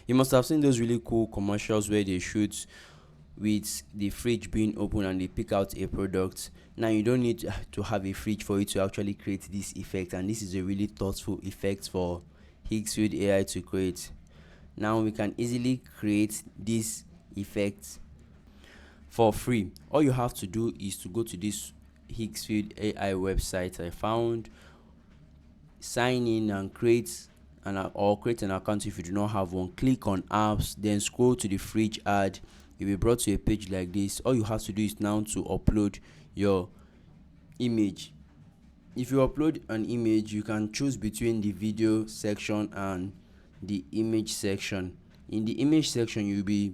You must have seen those really cool commercials where they shoot with the fridge being open and they pick out a product. Now you don't need to have a fridge for you to actually create this effect, and this is a really thoughtful effect for Higgsfield AI to create. Now we can easily create this effect for free. All you have to do is to go to this Higgsfield AI website I found, sign in and create an account if you do not have one. Click on apps, then scroll to the fridge ad. You'll be brought to a page like this. All you have to do is now to upload your image. If you upload an image, you can choose between the video section and the image section. In the image section, you'll be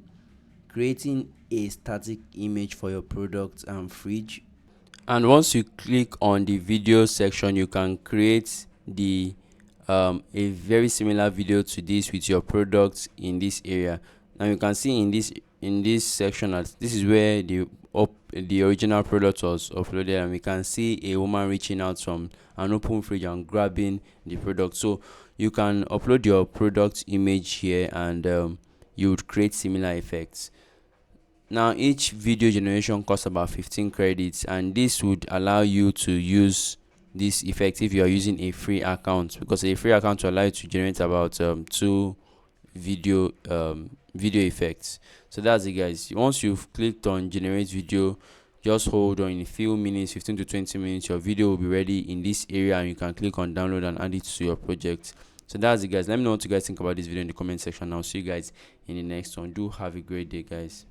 creating a static image for your product and fridge. And once you click on the video section, you can create the a very similar video to this with your products in this area. Now you can see in this section that this is where the original product was uploaded, and we can see a woman reaching out from an open fridge and grabbing the product. So you can upload your product image here, and you would create similar effects. Now each video generation costs about 15 credits, and this would allow you to use this effect if you are using a free account, because a free account will allow you to generate about two video effects. So that's it, guys. Once you've clicked on generate video, just hold on. In a few minutes, 15 to 20 minutes, your video will be ready in this area, and you can click on download and add it to your project. So that's it, guys. Let me know what you guys think about this video in the comment section. I'll see you guys in the next one. Do have a great day, guys.